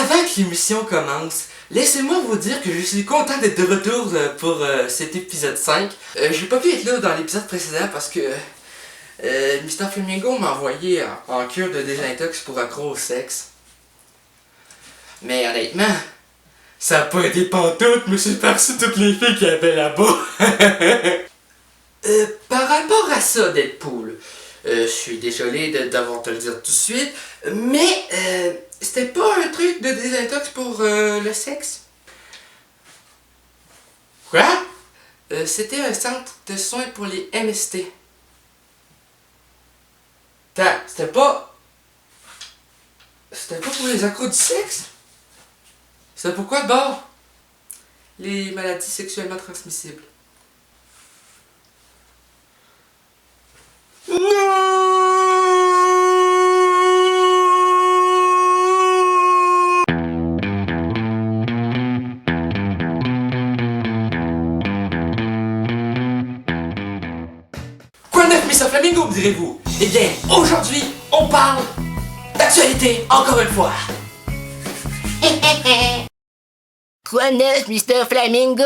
Avant que l'émission commence, laissez-moi vous dire que je suis content d'être de retour pour cet épisode 5. J'ai pas pu être là dans l'épisode précédent parce que Mr. Flamingo m'a envoyé en cure de désintox pour accro au sexe. Mais honnêtement, ça a pas été pantoute, mais c'est par-dessus toutes les filles qu'il y avait là-bas. Par rapport à ça, Deadpool, je suis désolé d'avoir te le dire tout de suite, mais c'était pas un truc de désintox pour le sexe? Quoi? C'était un centre de soins pour les MST. C'était pas pour les accros du sexe? C'était pourquoi de bord? Les maladies sexuellement transmissibles. Quoi de neuf, Mr. Flamingo, me direz-vous? Eh bien, aujourd'hui, on parle d'actualité, encore une fois. Quoi de neuf, Mr. Flamingo?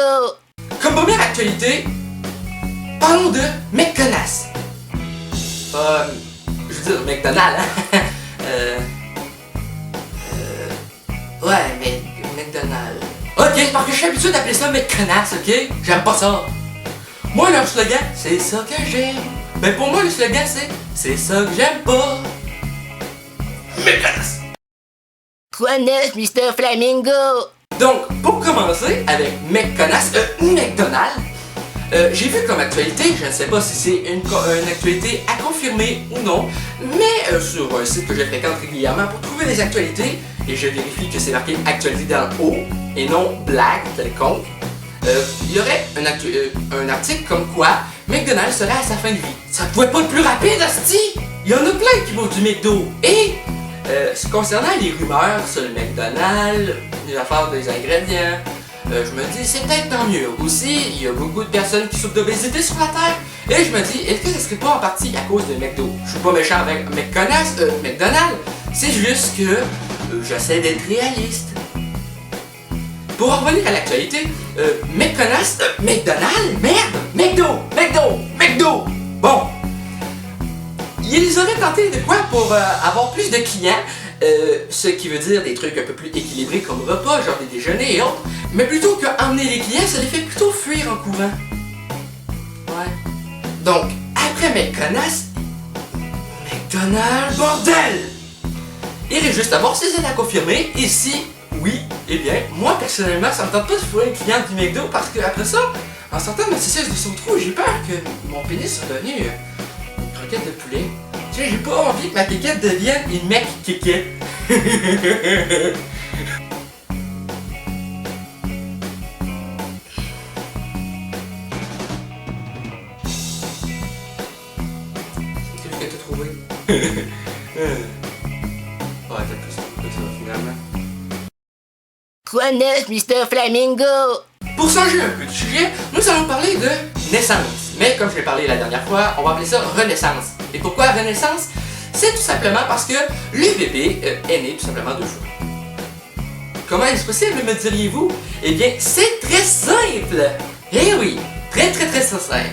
Comme première actualité, parlons de McDonald's. Je veux dire McDonald's, hein? Ouais, mais McDonald's. Ok, parce que je suis habitué d'appeler ça McDonald's, ok? J'aime pas ça. Moi, leur slogan, c'est ça que j'aime. Mais pour moi, le slogan, c'est ça que j'aime pas. McDonald's. Quoi de neuf, Mr. Flamingo? Donc, pour commencer avec McDonald's, j'ai vu comme actualité, je ne sais pas si c'est une actualité à confirmer ou non, mais sur un site que je fréquente régulièrement pour trouver des actualités, et je vérifie que c'est marqué actualité dans le haut et non blague quelconque, il y aurait un article comme quoi McDonald's serait à sa fin de vie. Ça pouvait pas être plus rapide, hostie! Il y en a plein qui vont du McDo. Et concernant les rumeurs sur le McDonald's, les affaires des ingrédients, je me dis c'est peut-être tant mieux. Aussi, il y a beaucoup de personnes qui souffrent d'obésité sur la terre. Et je me dis, est-ce que ça serait pas en partie à cause de McDo? Je suis pas méchant avec McDonald's, c'est juste que j'essaie d'être réaliste. Pour en revenir à l'actualité, McDonald's, McDo! Bon! Ils auraient tenté de quoi pour avoir plus de clients, ce qui veut dire des trucs un peu plus équilibrés comme repas, genre des déjeuners et autres, mais plutôt qu'emmener les clients, ça les fait plutôt fuir en courant. Ouais. Donc, après McDonald's, bordel! Il reste juste à voir si c'est à confirmer, et si oui, eh bien, moi personnellement, ça me tente pas de fourrer une cliente du McDo parce que après ça, en sortant de ma cesse de son trou, j'ai peur que mon pénis soit devenu une croquette de poulet. Tu sais, j'ai pas envie que ma kékette devienne une mec kékette. C'est ce que t'as trouvé. Ouais, t'as plus que ça finalement. Quoi de neuf, Mr. Flamingo? Pour changer un peu de sujet, nous allons parler de naissance. Mais comme je l'ai parlé la dernière fois, on va appeler ça renaissance. Et pourquoi renaissance? C'est tout simplement parce que le bébé est né tout simplement 2 jours. Comment est-ce possible, me diriez-vous? Eh bien, c'est très simple! Eh oui, très simple.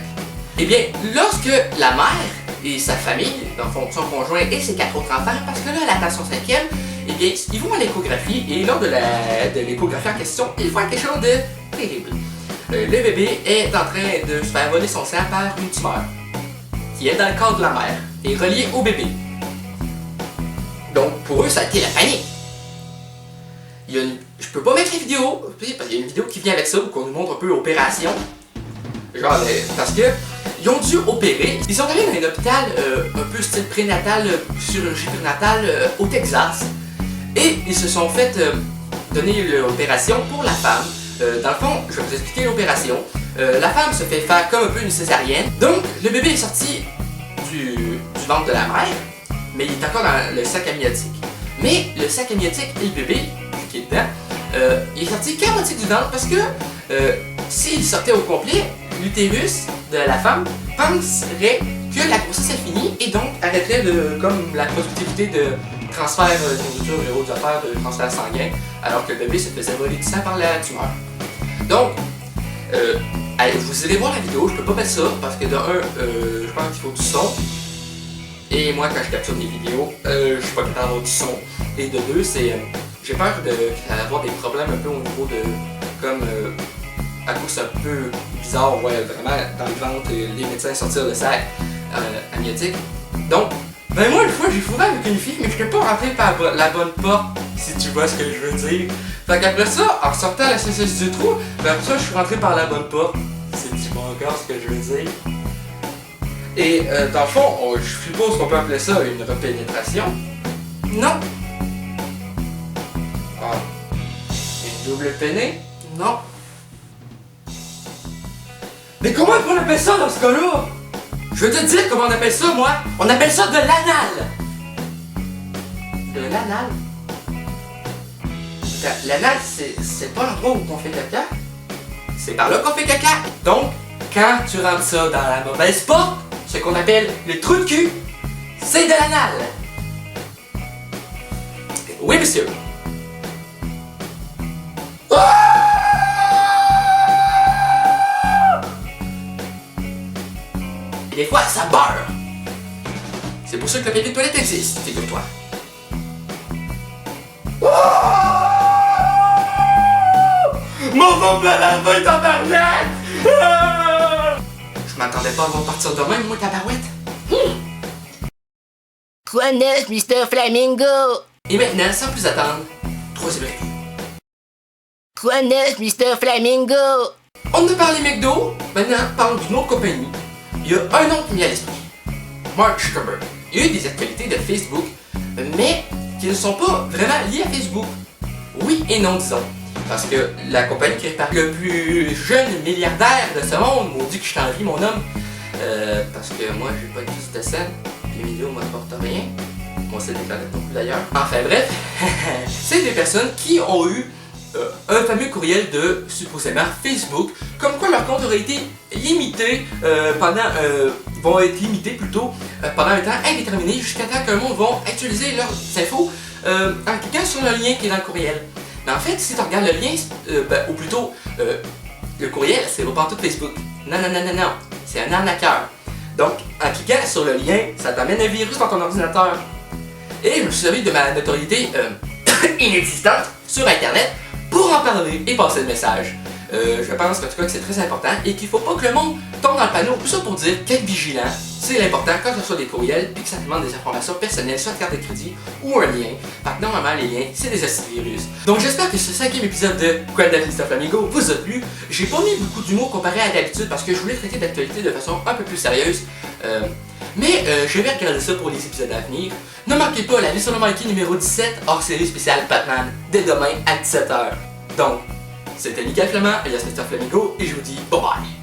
Eh bien, lorsque la mère et sa famille, dans le fond, son conjoint et ses 4 autres enfants, parce que là, elle atteint son 5e, eh bien, ils vont à l'échographie et lors de l'échographie en question, ils voient quelque chose de terrible. Le bébé est en train de se faire voler son sang par une tumeur qui est dans le corps de la mère et reliée au bébé. Donc, pour eux, ça a été la panique. Je peux pas mettre la vidéo, parce qu'il y a une vidéo qui vient avec ça, où on nous montre un peu l'opération. Genre, parce que ils ont dû opérer. Ils sont allés dans un hôpital un peu style prénatal, chirurgie prénatale au Texas. Et ils se sont fait donner l'opération pour la femme. Dans le fond, je vais vous expliquer l'opération. La femme se fait faire comme un peu une césarienne. Donc, le bébé est sorti du ventre de la mère, mais il est encore dans le sac amniotique. Mais le sac amniotique et le bébé, qui est dedans, il est sorti qu'à moitié du ventre parce que s'il sortait au complet, l'utérus de la femme penserait que la grossesse est finie et donc arrêterait comme la productivité de transfert de nourriture vers autres affaires de transfert sanguin, alors que le bébé se faisait voler du sang par la tumeur. Donc, vous irez voir la vidéo, je peux pas mettre ça parce que de un, je pense qu'il faut du son. Et moi, quand je capture des vidéos, je suis pas capable d'avoir du son. Et de deux, c'est j'ai peur d'avoir des problèmes un peu au niveau de comme à cause un peu bizarre, ouais, vraiment dans le ventre, les médecins sortir le sac amniotique. Donc, ben moi, une fois, j'ai fourré avec une fille, mais je n'étais pas rentré par la bonne porte, si tu vois ce que je veux dire. Fait qu'après ça, en sortant la cesse du trou, ben après ça, je suis rentré par la bonne porte. Si tu vois encore ce que je veux dire. Et dans le fond, je suppose qu'on peut appeler ça une repénétration. Non. Ah. Une double péné? Non. Mais comment on appelle ça dans ce cas-là? Je veux te dire comment on appelle ça, moi. On appelle ça de l'anal. De l'anal? L'anal, c'est pas l'endroit où on fait caca. C'est par là qu'on fait caca. Donc, quand tu rentres ça dans la mauvaise porte, ce qu'on appelle le trou de cul, c'est de l'anal. Oui, monsieur. Et des fois, ça beurre. C'est pour ça que le papier de toilette existe, figure-toi. Mon bon malade va être en tabarnak! Je m'attendais pas à voir partir de même, moi, tabarouette. Quoi neuf, Mr. Flamingo? Et maintenant, sans plus attendre, troisième revue. Quoi neuf, Mr. Flamingo? On a parlé McDo, maintenant parlons d'une autre compagnie. Il y a un nom qui m'y a à l'esprit. Mark Zuckerberg. Il y a eu des actualités de Facebook, mais qui ne sont pas vraiment liées à Facebook. Oui et non, disons. Parce que la compagnie qui répare le plus jeune milliardaire de ce monde, maudit que je t'envie, mon homme. Parce que moi, j'ai pas de plus de scène. Les vidéos m'apportent rien. Moi, c'est des planètes non plus d'ailleurs. Enfin bref, c'est des personnes qui ont eu un fameux courriel de, supposément, Facebook, comme quoi leur compte aurait été limité vont être limités plutôt pendant un temps indéterminé jusqu'à temps qu'un monde vont actualiser leurs infos en cliquant sur le lien qui est dans le courriel. Mais en fait, si tu regardes le lien, ou plutôt le courriel, c'est pas tout Facebook. Non, non, non, non, non. C'est un arnaqueur. Donc, en cliquant sur le lien, ça t'amène un virus dans ton ordinateur. Et je me suis servi de ma notoriété inexistante sur Internet pour en parler et passer le message. Je pense en tout cas que c'est très important et qu'il faut pas que le monde tombe dans le panneau. Tout ça pour dire qu'être vigilant, c'est l'important quand tu reçois des courriels et que ça te demande des informations personnelles, soit une carte de crédit ou un lien. Parce que normalement, les liens, c'est des virus. Donc j'espère que ce 5e épisode de Quoi de Mr. Flamingo vous a plu. J'ai pas mis beaucoup d'humour comparé à d'habitude parce que je voulais traiter d'actualité de façon un peu plus sérieuse. Mais je vais regarder ça pour les épisodes à venir. Ne manquez pas la vie sur le Mikey numéro 17 hors série spéciale Batman dès demain à 17h. Donc, c'était Nickel Flamand, alias Mr. Flamingo, et je vous dis bye bye!